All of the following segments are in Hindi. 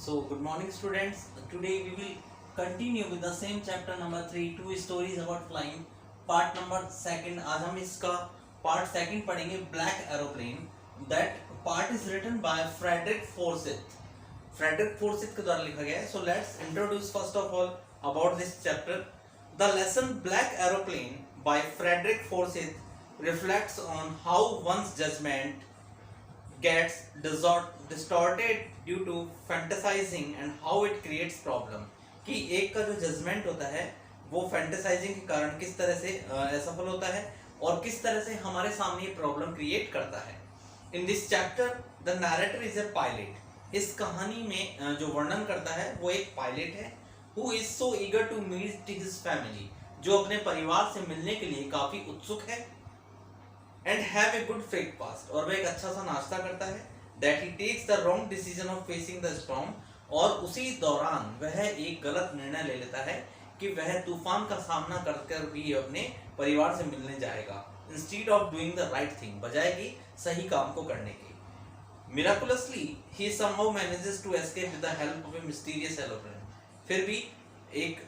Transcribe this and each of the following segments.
So, good morning, students. Today we will continue with the same chapter number 3, two stories about flying. Part number second. आज हम इसका part second पढ़ेंगे, Black Aeroplane. That part is written by Frederick Forsyth. Frederick Forsyth के द्वारा लिखा गया है. So let's introduce first of all about this chapter. The lesson Black Aeroplane by Frederick Forsyth reflects on how one's judgment gets distorted due to fantasizing and how it creates problem. कि एक का जो जजमेंट होता है वो फैंटेसाइजिंग के कारण किस तरह से असफल होता है और किस तरह से हमारे सामने ये प्रॉब्लम क्रिएट करता है. In this chapter the narrator is a pilot. इस कहानी में जो वर्णन करता है वो एक पायलट है who is so eager to meet his family, जो अपने परिवार से मिलने के लिए काफी उत्सुक है. And have a good breakfast, और वह एक अच्छा सा नाश्ता करता है. That he takes the wrong decision of facing the storm, और उसी दौरान वह एक गलत निर्णय ले लेता है कि वह तूफान का सामना कर भी अपने परिवार से मिलने जाएगा, instead of doing the right thing, बजाय कि सही काम को करने के. Miraculously he somehow manages to escape with the help of a mysterious aeroplane. फिर भी एक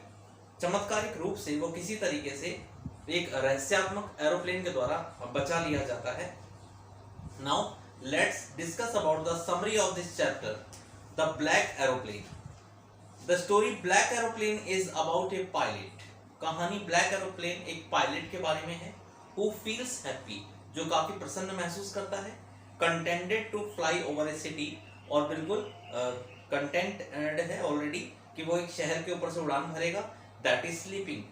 चमत्कारिक रूप से वो किसी तरीके से एक रहस्यात्मक एरोप्लेन के द्वारा बचा लिया जाता है. Now let's discuss about the summary of this chapter, the black aeroplane. The story black aeroplane is about A pilot. कहानी ब्लैक एरोप्लेन एक पायलट के बारे में है. हु फील्स हैप्पी, जो काफी प्रसन्न महसूस करता है. Contented to fly over a city, और बिल्कुल कंटेंटेड है ऑलरेडी कि वो एक शहर के ऊपर से उड़ान भरेगा. That is sleeping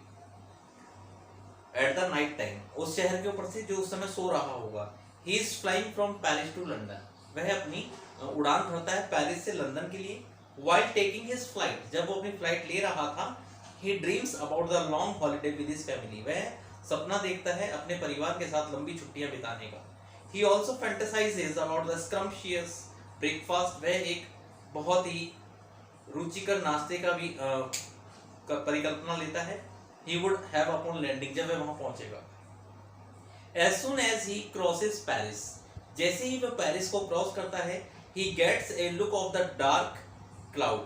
at the night time, उस शहर के ऊपर से जो उस समय सो रहा होगा. He is flying from Paris to London, वह अपनी उड़ान भरता है पेरिस से लंदन के लिए. व्हाइल टेकिंग हिज फ्लाइट, जब वो अपनी फ्लाइट ले रहा था, he dreams about the long holiday with his family, वह सपना देखता है अपने परिवार के साथ लंबी छुट्टियां बिताने का. He also fantasises about the scrumptious breakfast, वह एक बहुत ही रुचिकर नाश्ते का भी परिकल्पना लेता है. He would have upon landing, जब वह वहां पहुंचेगा. As soon as he crosses Paris, जैसे ही वह पेरिस को क्रॉस करता है, he gets a look of the dark cloud,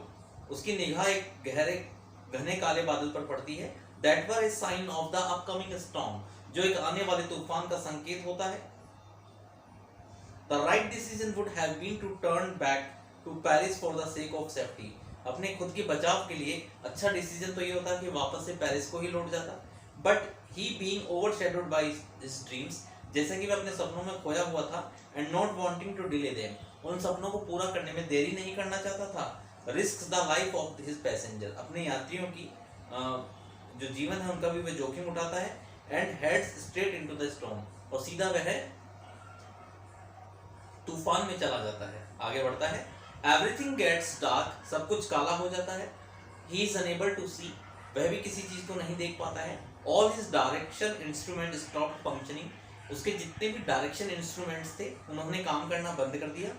उसकी निगाह एक गहरे घने काले बादल पर पड़ती है. That were a sign of the upcoming storm, जो एक आने वाले तूफान का संकेत होता है. The right decision would have been to turn back to Paris for the sake of safety. अपने खुद के बचाव के लिए अच्छा डिसीजन तो ये होता है कि वापस से पेरिस को ही लौट जाता. But he being overshadowed by his dreams, जैसे कि वह अपने सपनों में खोया हुआ था. And not wanting to delay them, उन सपनों को पूरा करने में देरी नहीं करना चाहता था. Risk the life of his passenger, अपने यात्रियों की जो जीवन है उनका भी वह जोखिम उठाता है. And heads straight into the storm, और सीधा वह तूफान में चला जाता है, आगे बढ़ता है. Everything gets dark, सब कुछ काला हो जाता है. He is unable to see, वह भी किसी चीज को नहीं देख पाता है. All his direction instrument stopped functioning, उसके जितने भी डायरेक्शन इंस्ट्रूमेंट्स थे उन्होंने काम करना बंद कर दिया.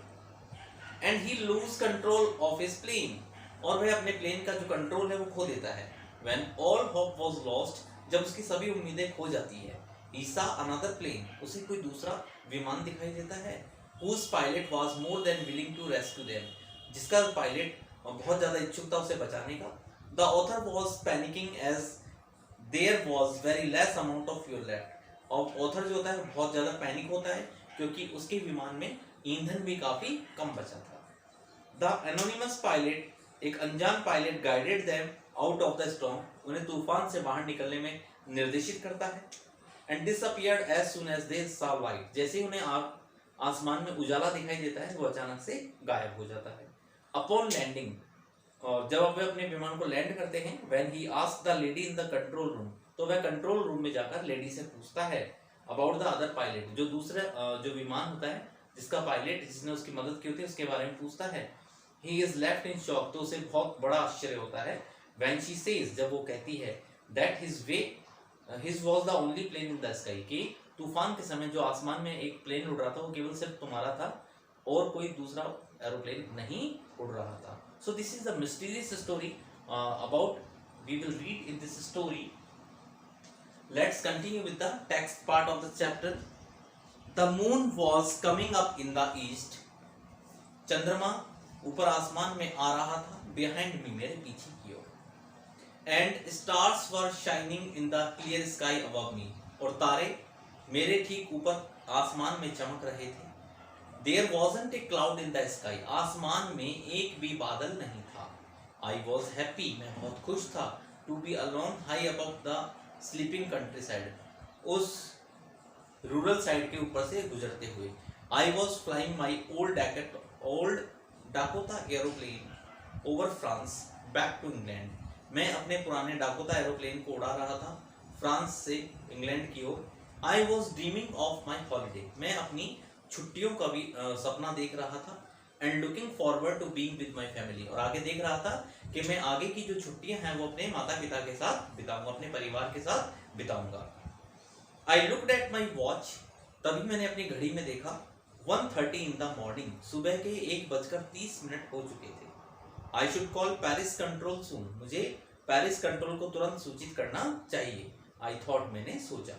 And he lose control of his plane, और वह अपने प्लेन का जो कंट्रोल है वो खो देता है. When all hope was lost, जब उसकी सभी उम्मीदें खो जाती है. He saw another plane, उसे कोई दूसरा विमान दिखाई देता है. Whose pilot was more than willing to rescue them, जिसका पायलट बहुत ज़्यादा इच्छुक था उसे बचाने का. The author was panicking as there was very less amount of fuel left, और ऑथर जो होता है बहुत ज़्यादा पैनिक होता है क्योंकि उसके विमान में ईंधन भी काफ़ी कम बचा था. The anonymous pilot, एक अनजान pilot, guided them out of the storm, उन्हें तूफान से बाहर निकलने में निर्देशित करता है. And disappeared as soon as they saw light, जैसे ही उन्हें आसमान में उजाला दिखाई देता है वो अचानक से गायब हो जाता है. अपॉन लैंडिंग, और जब वे अपने विमान को लैंड करते हैं, when he asked the lady in the control room, तो वह कंट्रोल रूम में जाकर लेडी से पूछता है अबाउट द अदर पायलट, जो दूसरे जो विमान होता है जिसका पायलट जिसने उसकी मदद की होती है उसके बारे में पूछता है. He is left in shock, तो उसे बहुत बड़ा आश्चर्य होता है. व्हेन शी सेज, जब वो कहती है that his was the only plane in the sky, कि तूफान के समय जो आसमान में एक प्लेन उड़ रहा था वो केवल सिर्फ तुम्हारा था और कोई दूसरा एरोप्लेन नहीं उड़ रहा था. So this is the mysterious story about we will read in this story. Let's continue with the text part of the chapter. The moon was coming up in the east, चंद्रमा ऊपर आसमान में आ रहा था, बिहाइंड मी मेरे पीछे की ओर, and stars were shining in the clear sky above me, और तारे मेरे ठीक ऊपर आसमान में चमक रहे थे। There wasn't a cloud in the sky, आसमान में एक भी बादल नहीं था। I was happy, मैं बहुत खुश था, to be alone high above the sleeping countryside, उस रूरल साइड के ऊपर से गुजरते हुए। I was flying my old Dakota aeroplane over France back to England, मैं अपने पुराने डाकोटा एरोप्लेन को उड़ा रहा था फ्रांस से इंग्लैंड की ओर। I was dreaming of my holiday, मैं अपनी छुट्टियों का भी सपना देख रहा था, and looking forward to being with my family, और आगे देख रहा था कि मैं आगे की जो छुट्टियां हैं वो अपने माता पिता के साथ बिताऊंगा, अपने परिवार के साथ बिताऊंगा। I looked at my watch, तभी मैंने अपनी घड़ी में देखा 1:30 इन द मॉर्निंग, सुबह के 1:30 हो चुके थे। I should call Paris control soon, मुझे पेरिस कंट्रोल को तुरंत सूचित करना चाहिए। आई थॉट, मैंने सोचा।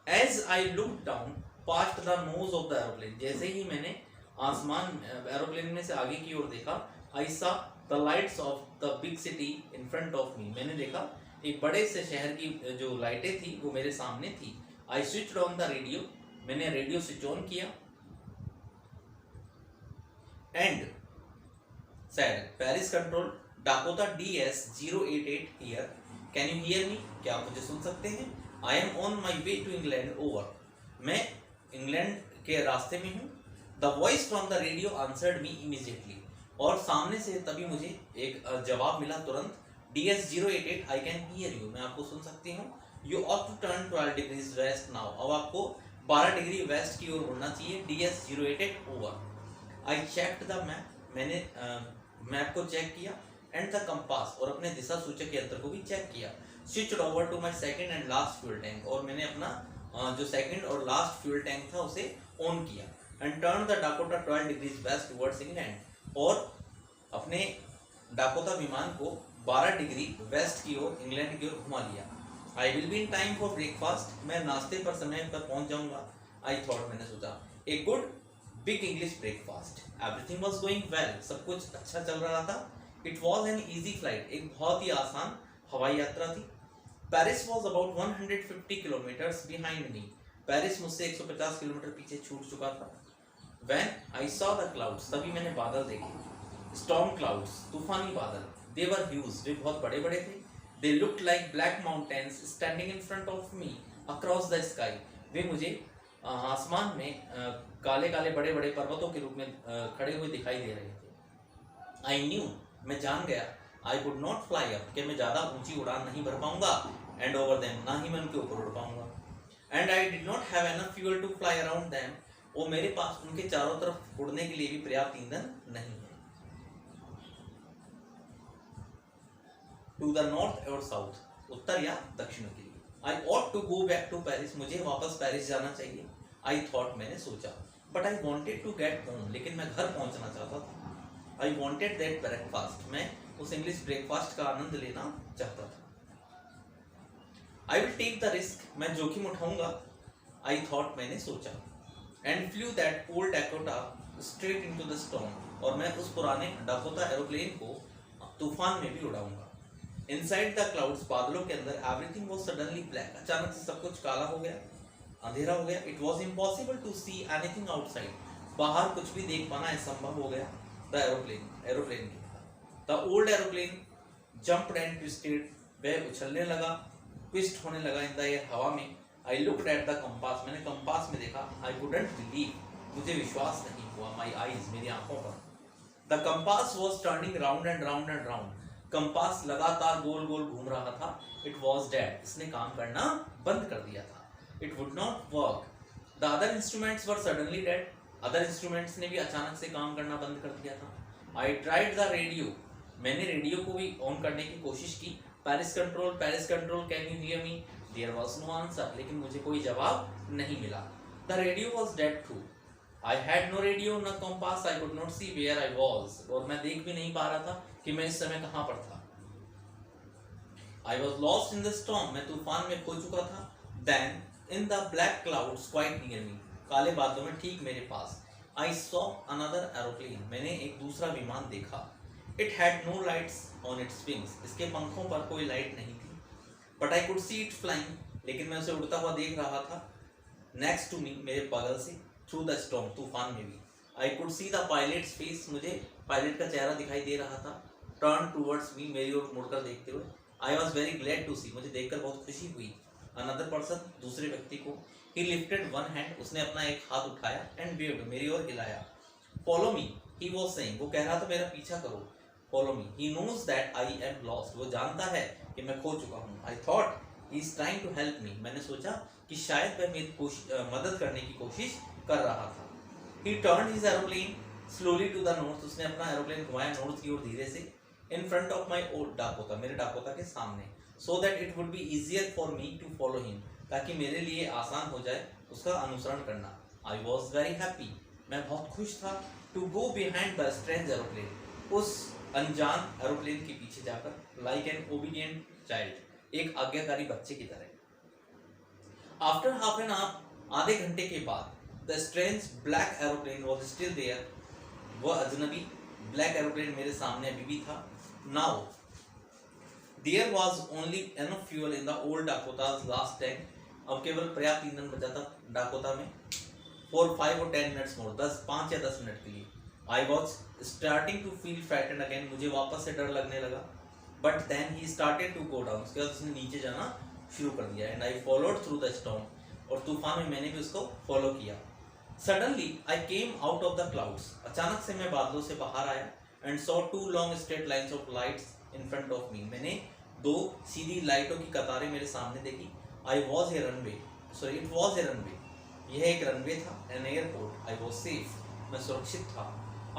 As I looked down past the nose of the aeroplane, जैसे ही मैंने आसमान एरोप्लेन में से आगे की ओर देखा, I saw the lights off the big city in front of me, मैंने देखा एक बड़े से शहर की जो लाइटें थी वो मेरे सामने थी। I switched on the radio, मैंने रेडियो स्विच ऑन किया, and said Paris control Dakota DS 088 here, can you hear me, क्या आप मुझे सुन सकते हैं? I am on my way to England over, मैं इंग्लैंड के रास्ते में हूँ। The voice from the radio answered me immediately, और सामने से तभी मुझे एक जवाब मिला तुरंत। DS 088 I can hear you, मैं आपको सुन सकती हूँ। You ought to turn 12 degrees west now, अब आपको 12 डिग्री वेस्ट की ओर मुड़ना चाहिए। DS 088 over. I checked the map, मैंने मैप को चेक किया, एंड द कंपास, और अपने दिशा सूचक यंत्र को भी चेक किया। Switched over to my second and last fuel tank, और मैंने अपना जो सेकंड और लास्ट फ्यूल टैंक था उसे ऑन किया। And turn the Dakota 12 degrees west towards England, और अपने डाकोटा विमान को 12 डिग्री वेस्ट की ओर इंग्लैंड की ओर घुमा लिया। I will be in time for breakfast, मैं नाश्ते पर समय पर पहुंच जाऊंगा। आई थॉट, मैंने सोचा। A good big English breakfast, everything was going well, सब कुछ अच्छा चल रहा था। It was an easy flight, एक बहुत ही आसान हवाई यात्रा थी। Paris was about 150 kilometres behind me, Paris मुझसे 150 किलोमीटर पीछे छूट चुका था। When I saw the clouds, तभी मैंने बादल देखे, storm clouds, तूफानी बादल। They were huge, वे बहुत बड़े बड़े थे। They looked like black mountains standing in front of me across the sky, वे मुझे आसमान में काले काले बड़े बड़े पर्वतों के रूप में खड़े हुए दिखाई दे रहे थे। I knew, मैं जान गया, I could not fly up, कि मैं ज़्यादा ऊंची उड़ान नहीं भर पाऊंगा, and over them, ना ही मैं उनके ऊपर उड़ पाऊंगा। And I did not have enough fuel to fly around them, और मेरे पास उनके चारों तरफ उड़ने के लिए भी पर्याप्त ईंधन नहीं है। टू द नॉर्थ और साउथ, उत्तर या दक्षिण के लिए। I ought to go back to Paris, मुझे वापस पेरिस जाना चाहिए। आई थॉट, मैंने सोचा। But I wanted to get home, लेकिन मैं घर पहुंचना चाहता था। आई वॉन्टेड दैट ब्रेकफास्ट, मैं उस इंग्लिश ब्रेकफास्ट का आनंद लेना चाहता था। I will take the risk, मैं जोखिम उठाऊंगा। आई थॉट, मैंने सोचा। And flew that old Dakota straight into the storm, और मैं उस पुराने डाकोटा एरोप्लेन को तूफान में भी उड़ाऊंगा। इनसाइड द क्लाउड्स, बादलों के अंदर, एवरीथिंग वाज सडनली ब्लैक, अचानक से सब कुछ काला हो गया, अंधेरा हो गया। It was impossible to see anything outside, बाहर कुछ भी देख पाना असंभव हो गया। द एरोप्लेन के the old aeroplane jumped and twisted, वह उछलने लगा, ट्विस्ट होने लगा इन द एयर, हवा में। आई लुक्ड एट द कंपास, मैंने कंपास में देखा। आई कुडंट बिलीव, मुझे विश्वास नहीं हुआ। माई आईज, मेरी आंखों पर। The compass was turning round and round and round, compass लगातार गोल गोल घूम रहा था। इट वॉज डेड, इसने काम करना बंद कर दिया था। It would not work. The other instruments were suddenly dead, other instruments ने भी अचानक से काम करना बंद कर दिया था। आई ट्राइड द रेडियो, मैंने रेडियो को भी ऑन करने की कोशिश की। Paris control, can you hear me? There was no answer, लेकिन मुझे कोई जवाब नहीं मिला। The radio was dead too. I had no radio, no compass, I could not see where I was, और मैं देख भी नहीं पा रहा था कि मैं इस समय कहाँ पर था। I was lost in the storm, मैं तूफान में खो चुका था। Then in the black clouds quite near me, काले बादलों में ठीक मेरे पास। I saw another aeroplane. मैंने एक दूसरा विमान देखा. It had no lights on its wings. इसके पंखों पर कोई लाइट नहीं थी. But I could see it flying. लेकिन मैं उसे उड़ता हुआ देख रहा था. Next to me, मेरे बगल से. Through the storm, तूफान में भी. I could see the pilot's face. मुझे पायलट का चेहरा दिखाई दे रहा था. Turn towards me, मेरी ओर मुड़कर देखते हुए. I was very glad to see. मुझे देखकर बहुत खुशी हुई. Another person, दूसरे व्यक्ति को. He lifted one hand. उसने अपना एक हाथ उठाया and waved. मेरी ओर हिलाया. Follow me. He was saying. वो कह रहा था मेरा पीछा करो. Follow me. He knows that I am lost. वो जानता है कि मैं खो चुका हूँ. I thought he is trying to help me. मैंने सोचा कि शायद वह मेरी मदद करने की कोशिश कर रहा था. He turned his aeroplane slowly to the north. उसने अपना एरोप्लेन घुमाया नॉर्थ की ओर धीरे से. In front of my old Dakota. मेरे डाकोटा के सामने. So that it would be easier for me to follow him. ताकि मेरे लिए आसान हो जाए उसका अनुसरण करना. I was very happy. मैं बहुत खुश था. To go behind the strange aeroplane. उस अनजान एरोप्लेन के पीछे जाकर लाइक एन ओबीडियंट चाइल्ड, एक आज्ञाकारी बच्चे की तरह. आफ्टर हाफ एन आवर, आधे घंटे के बाद, the strange black aeroplane was still there. वह अजनबी ब्लैक एरोप्लेन मेरे सामने अभी भी था. Now there was only enough fuel in the old Dakota's last tank. अब केवल पर्याप्त ईंधन बचा था डाकोटा में फॉर 5 or 10 मिनट्स मोर. 5 या 10 मिनट के लिए. I was starting to feel frightened again. मुझे वापस से डर लगने लगा. But then he started to go down. उसके बाद उसने नीचे जाना शुरू कर दिया. And I followed through the storm. और तूफान में मैंने भी उसको फॉलो किया. Suddenly I came out of the clouds. अचानक से मैं बादलों से बाहर आया and saw 2 long straight lines of lights in front of me. मैंने 2 सीधी लाइटों की कतारें मेरे सामने देखी. I was a runway. Sorry, it was a runway. यह एक रनवे था. An airport. I was safe. मैं सुरक्षित था.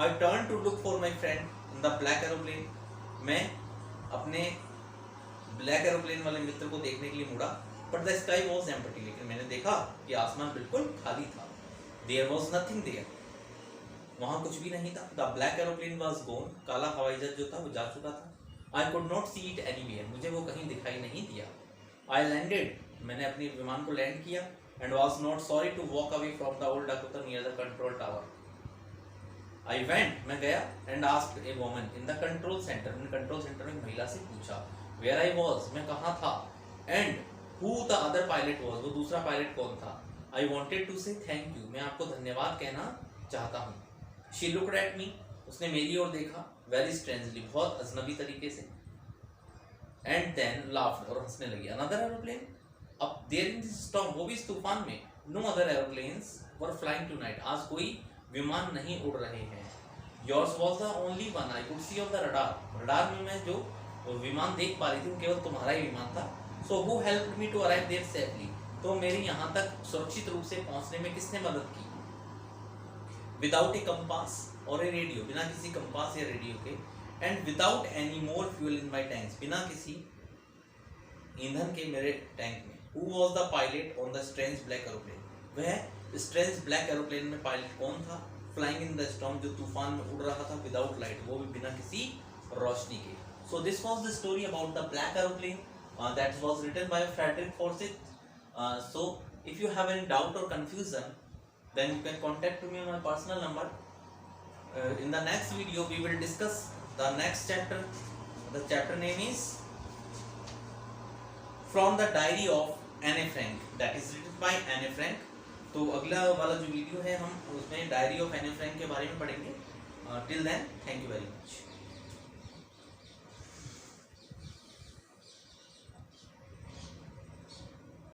I turned to look for my friend in the black aeroplane. मैं अपने ब्लैक एरोप्लेन वाले मित्र को देखने के लिए मुड़ा. But the sky was empty. लेकिन मैंने देखा कि आसमान बिल्कुल खाली था. There was nothing there. वहाँ कुछ भी नहीं था. The black aeroplane was gone. काला हवाई जहाज जो था वो जा चुका था. I could not see it anywhere. मुझे वो कहीं दिखाई नहीं दिया. I landed. मैंने अपने विमान को लैंड किया and was not sorry to walk away from the old Dakota near the control tower. I went. मैं गया and asked a woman in the control center. मैंने कंट्रोल सेंटर में महिला से पूछा where I was. मैं कहाँ था and who the other pilot was. वो दूसरा पायलट कौन था. I wanted to say thank you. मैं आपको धन्यवाद कहना चाहता हूँ. She looked at me. उसने मेरी ओर देखा very strangely. बहुत अजनबी तरीके से. And then laughed. और हंसने लगी. Another aeroplane. अब there in this storm. वो भी इस तूफान में. No other aeroplanes were flying tonight. आज कोई विमान नहीं उड़ रहे हैं. Yours was the only one I could see on the radar. Radar में मैं जो विमान देख पा रही थी वो केवल तुम्हारा ही विमान था. So who helped me to arrive there safely? तो मेरी यहाँ तक सुरक्षित रूप से पहुँचने में किसने मदद की? Without a compass or a radio. बिना किसी कंपास या रेडियो के. And without any more fuel in my tanks. बिना किसी ईंधन के मेरे टैंक में. Who was the pilot on the strange black aeroplane? वह स्ट्रेंज ब्लैक एरोप्लेन में पायलट कौन था? फ्लाइंग इन द स्टॉर्म, जो तूफान में उड़ रहा था विदाउट लाइट, वो भी बिना किसी रोशनी के. So this was the story about the black aeroplane that was written by Frederick Forsyth. So if you have any doubt or confusion then you can contact me on my personal number. In the next video we will discuss the next chapter. The chapter name is From the Diary of Anne Frank. That is written by Anne Frank. तो अगला वाला जो वीडियो है हम उसमें डायरी ऑफ एनी फ्रैंक के बारे में पढ़ेंगे. Till then thank you very much.